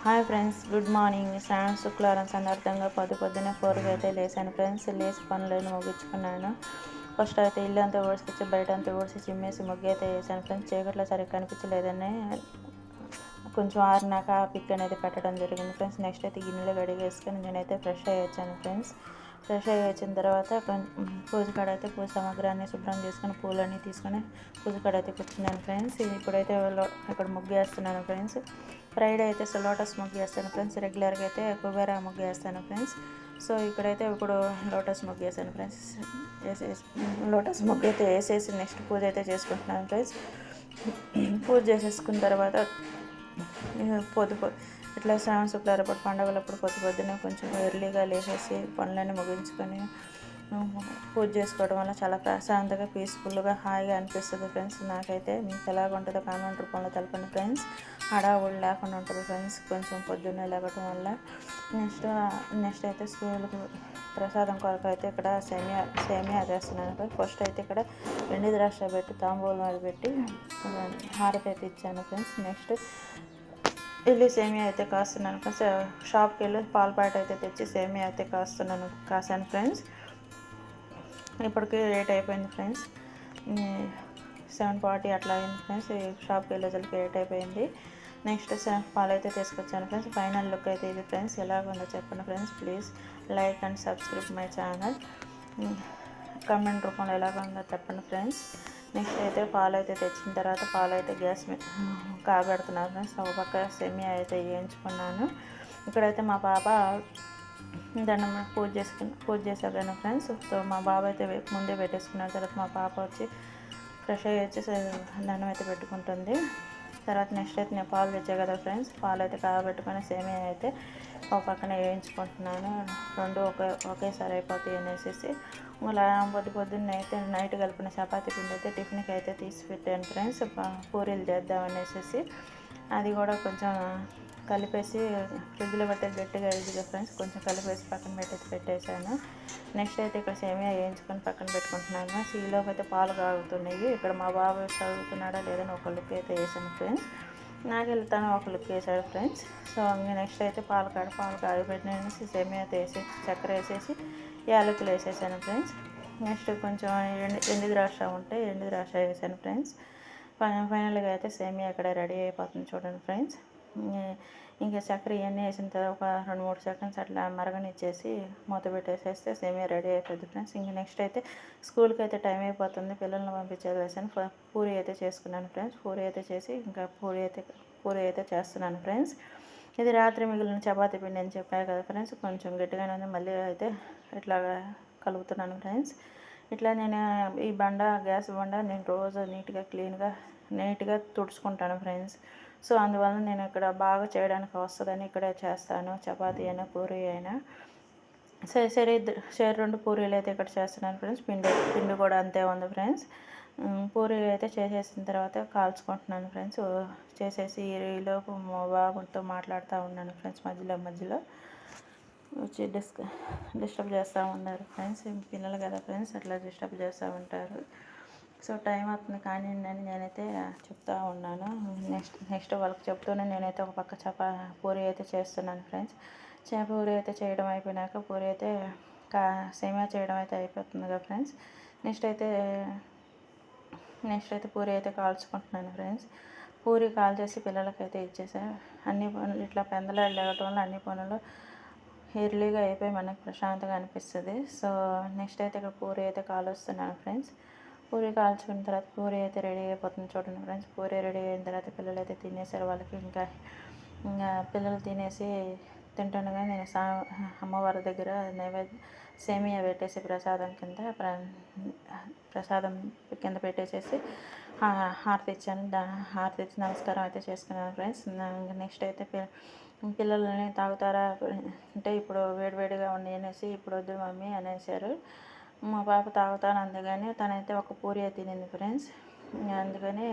Hi friends, good morning. శ్రావణ శుక్రవారం సందర్భంగా పొద్దున్నే 4కి అయితే లేసాను ఫ్రెండ్స్. లేచి పనులను ముగించుకున్నాను. ఫస్ట్ అయితే ఇల్లు అంతా ఊడ్చుకొచ్చి బయట అంతా ఊడ్చి చిమ్మేసి ముగ్గు అయితే వేసాను ఫ్రెండ్స్. చీకట్లో సరిగ్గా కనిపించలేదని కొంచెం ఆరినాక ఆ పిక్ అనేది పెట్టడం జరిగింది ఫ్రెండ్స్. నెక్స్ట్ అయితే గిన్నెలు కడిగేసుకొని నేనైతే ఫ్రెష్ అయ్యి వచ్చాను ఫ్రెండ్స్. ఫ్రెష్ అయ్యి వచ్చిన తర్వాత పూజ కాడ అయితే పూజ సామాగ్రి అన్నీ శుభ్రం చేసుకొని పూలన్నీ తీసుకొని పూజ కాడ అయితే కూర్చున్నాను ఫ్రెండ్స్. ఇప్పుడైతే ఇక్కడ ముగ్గు వేస్తున్నాను ఫ్రెండ్స్. ఫ్రైడే అయితే లోటస్ ముగ్గు వేస్తాను ఫ్రెండ్స్. రెగ్యులర్గా అయితే కుబేరా ముగ్గు వేస్తాను ఫ్రెండ్స్. సో ఇక్కడైతే ఇప్పుడు లోటస్ ముగ్గు వేసాను ఫ్రెండ్స్. లోటస్ ముగ్గు అయితే వేసేసి నెక్స్ట్ పూజ అయితే చేసుకుంటున్నాను ఫ్రెండ్స్. పూజ చేసేసుకున్న తర్వాత ఇట్లా శ్రావణ శుక్రవారం పండుగలప్పుడు పొద్దున్నే కొంచెం ఎర్లీగా లేచేసి పనులన్నీ ముగించుకొని పూజ చేసుకోవడం వల్ల చాలా ప్రశాంతంగా పీస్ఫుల్గా హాయిగా అనిపిస్తుంది ఫ్రెండ్స్. నాకైతే మీకు ఎలాగ ఉంటుందో కామెంట్ రూపంలో తెలపండి ఫ్రెండ్స్. హడావుడి లేకుండా ఉంటుంది ఫ్రెండ్స్ కొంచెం పొద్దున్నే లేవటం వల్ల. నెక్స్ట్ అయితే స్కూల్కి ప్రసాదం కొరకు అయితే ఇక్కడ సేమియా చేస్తున్నాను ఫ్రెండ్స్. ఫస్ట్ అయితే ఇక్కడ ఎండు ద్రాక్ష పెట్టి తాంబూలం అది పెట్టి హారతి అయితే ఇచ్చాను ఫ్రెండ్స్. నెక్స్ట్ వెళ్ళి సేమియా అయితే కాస్తున్నాను ఫ్రెండ్స్. షాప్కి వెళ్ళి పాల ప్యాకెట్ అయితే తెచ్చి సేమియా అయితే కాసాను ఫ్రెండ్స్. ఇప్పటికి లేట్ అయిపోయింది ఫ్రెండ్స్. 7:40 అట్లా అయింది ఫ్రెండ్స్. షాప్కి వెళ్ళేసరికి లేట్ అయిపోయింది. నెక్స్ట్ పాలు అయితే తీసుకొచ్చాను ఫ్రెండ్స్. ఫైనల్ లుక్ అయితే ఇది ఫ్రెండ్స్. ఎలాగుందో చెప్పండి friends. Please like and subscribe my channel. Comment రూపంలో ఎలాగుందో చెప్పండి ఫ్రెండ్స్. నెక్స్ట్ అయితే పాలు అయితే తెచ్చిన తర్వాత పాలు అయితే గ్యాస్ మీద కాబెడుతున్నాను ఫ్రెండ్స్. ఒక పక్క సేమియా అయితే వేయించుకున్నాను. ఇక్కడైతే మా పాప దండం పూజ చేశాను ఫ్రెండ్స్. సో మా బాబు అయితే ముందే పెట్టేసుకున్న తర్వాత మా పాప వచ్చి ఫ్రెష్ అయ్యి వచ్చి దండం అయితే పెట్టుకుంటుంది. తర్వాత నెక్స్ట్ అయితే నేను పాలు తెచ్చా కదా ఫ్రెండ్స్. పాలు అయితే కాబెట్టుకొని సేమియా అయితే ఒక పక్కన వేయించుకుంటున్నాను. రెండు ఒకేసారి అయిపోతాయి అనేసి అలా పొద్దున్న అయితే నైట్ కలిపిన చపాతీ పిండి అయితే టిఫిన్కి అయితే తీసి పెట్టాను ఫ్రెండ్స్. పూరీలు చేద్దామనేసి అది కూడా కొంచెం కలిపేసి ఫ్రిడ్జ్లో పెట్టే గట్టిగా అయింది ఫ్రెండ్స్. కొంచెం కలిపేసి పక్కన పెట్టేశాను. నెక్స్ట్ అయితే ఇక్కడ సేమియా వేయించుకొని పక్కన పెట్టుకుంటున్నాను. ఈలోపు అయితే పాలు కాగుతున్నాయి. ఇక్కడ మా బాబు చదువుతున్నాడా లేదని ఒక లుక్ అయితే వేసాను ఫ్రెండ్స్. నాకు వెళ్తాను ఒక లుక్ వేసాడు ఫ్రెండ్స్. సో నెక్స్ట్ అయితే పాలు కాగబెట్టినేసి సేమియా అయితే చక్కెర వేసేసి యాలకులు వేసేసాను ఫ్రెండ్స్. నెక్స్ట్ కొంచెం ఎండు ద్రాక్ష ఉంటే ఎండు ద్రాక్ష వేసాను ఫ్రెండ్స్. ఫైనల్గా అయితే సేమియా అక్కడ రెడీ అయిపోతుంది చూడండి ఫ్రెండ్స్. ఇంకా చక్కెర ఇవన్నీ వేసిన తర్వాత ఒక 2-3 సెకండ్స్ అట్లా మరగనిచ్చేసి మూత పెట్టేసేస్తే సేమియా రెడీ అయిపోతుంది ఫ్రెండ్స్. ఇంకా నెక్స్ట్ అయితే స్కూల్కి అయితే టైం అయిపోతుంది. పిల్లల్ని పంపించేది వేసాను. పూరి అయితే చేసుకున్నాను ఫ్రెండ్స్. పూరి అయితే చేసి ఇంకా పూరి అయితే చేస్తున్నాను ఫ్రెండ్స్. ఇది రాత్రి మిగిలిన చపాతీ పిండి అని చెప్పాను కదా ఫ్రెండ్స్. కొంచెం గట్టిగానే ఉంది. మళ్ళీ అయితే ఇట్లాగా కలుపుతున్నాను ఫ్రెండ్స్. ఇట్లా నేను ఈ గ్యాస్ బండ నేను రోజు నీట్గా తుడుచుకుంటాను ఫ్రెండ్స్. సో అందువల్ల నేను ఇక్కడ బాగా చేయడానికి వస్తుందని ఇక్కడే చేస్తాను. చపాతీ అయినా పూరి అయినా సరే 2 పూరీలు అయితే ఇక్కడ చేస్తున్నాను ఫ్రెండ్స్. పిండి కూడా అంతే ఉంది ఫ్రెండ్స్. పూరీలు అయితే చేసేసిన తర్వాత కాల్చుకుంటున్నాను ఫ్రెండ్స్. చేసేసి ఈలోపు మా బాబుతో మాట్లాడుతూ ఉన్నాను ఫ్రెండ్స్. మధ్యలో వచ్చి డిస్టర్బ్ చేస్తూ ఉన్నారు ఫ్రెండ్స్. పిల్లలు కదా ఫ్రెండ్స్, అట్లా డిస్టర్బ్ చేస్తూ ఉంటారు. సో టైం అవుతుంది కానీ నేనైతే చెప్తూ ఉన్నాను. నెక్స్ట్ వాళ్ళకి చెప్తూనే నేనైతే ఒక పక్క పూరి అయితే చేస్తున్నాను ఫ్రెండ్స్. పూరి అయితే చేయడం అయిపోయినాక పూరి అయితే సేమియా చేయడం అయితే అయిపోతుంది కదా ఫ్రెండ్స్. నెక్స్ట్ అయితే పూరి అయితే కాల్చుకుంటున్నాను ఫ్రెండ్స్. పూరి కాల్చేసి పిల్లలకైతే ఇచ్చేసాను. అన్ని పనులు ఇట్లా పెందలాడు లేవటం వల్ల అన్ని పనులు ఎర్లీగా అయిపోయి మనకు ప్రశాంతంగా అనిపిస్తుంది. సో నెక్స్ట్ అయితే ఇక్కడ పూరి అయితే కాలుస్తున్నాను ఫ్రెండ్స్. పూరి కాల్చుకున్న తర్వాత పూరి అయితే రెడీ అయిపోతుంది చూడండి ఫ్రెండ్స్. పూరి రెడీ అయిన తర్వాత పిల్లలు అయితే తినేసారు. వాళ్ళకి ఇంకా పిల్లలు తినేసి తింటుండగా నేను అమ్మవారి దగ్గర సేమియా పెట్టేసి ప్రసాదం కింద పెట్టేసేసి హారతి ఇచ్చాను. హారతి ఇచ్చి నమస్కారం అయితే చేసుకున్నాను ఫ్రెండ్స్. నెక్స్ట్ అయితే పిల్లలని తాగుతారా అంటే ఇప్పుడు వేడివేడిగా ఉన్నాయి అనేసి ఇప్పుడు వద్దు మమ్మీ అనేసారు. మా పాప తాగుతాను అందుకని తనైతే ఒక పూరి తినింది ఫ్రెండ్స్. అందుకని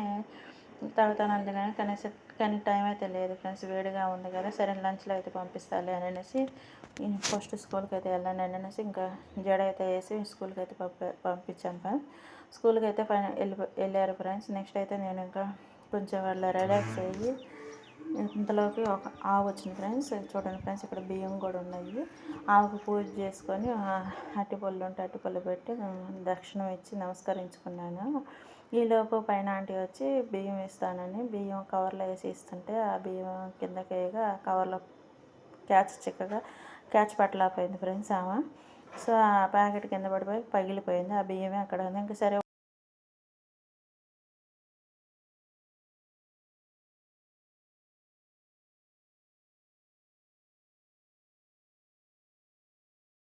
తాగుతాను అందుకని కానీ టైం అయితే లేదు ఫ్రెండ్స్. వేడిగా ఉంది కదా, సరే లంచ్లో అయితే పంపిస్తాలే అనేసి ఫస్ట్ స్కూల్కి అయితే వెళ్ళాను అనేసి ఇంకా జడ అయితే వేసి స్కూల్కి అయితే పంపించాను ఫ్రెండ్స్. స్కూల్కి అయితే వెళ్ళారు ఫ్రెండ్స్. నెక్స్ట్ అయితే నేను ఇంకా కొంచెం వాళ్ళ రిలాక్స్ అయ్యి ఇంతలోకి ఒక ఆవు వచ్చింది ఫ్రెండ్స్. చూడండి ఫ్రెండ్స్, ఇక్కడ బియ్యం కూడా ఉన్నాయి. ఆవుకు పూజ చేసుకొని అరటిపళ్ళు ఉంటే అరటిపళ్ళు పెట్టి దక్షిణం ఇచ్చి నమస్కరించుకున్నాను. ఈలోపు పైన ఆంటీ వచ్చి బియ్యం ఇస్తానని బియ్యం కవర్లో వేసి ఇస్తుంటే ఆ బియ్యం కిందకేగా కవర్లో క్యాచ్ పట్టలేకపోయింది ఫ్రెండ్స్ ఆమె. సో ఆ ప్యాకెట్ కింద పడిపోయి పగిలిపోయింది. ఆ బియ్యమే అక్కడ ఉంది. ఇంకా సరే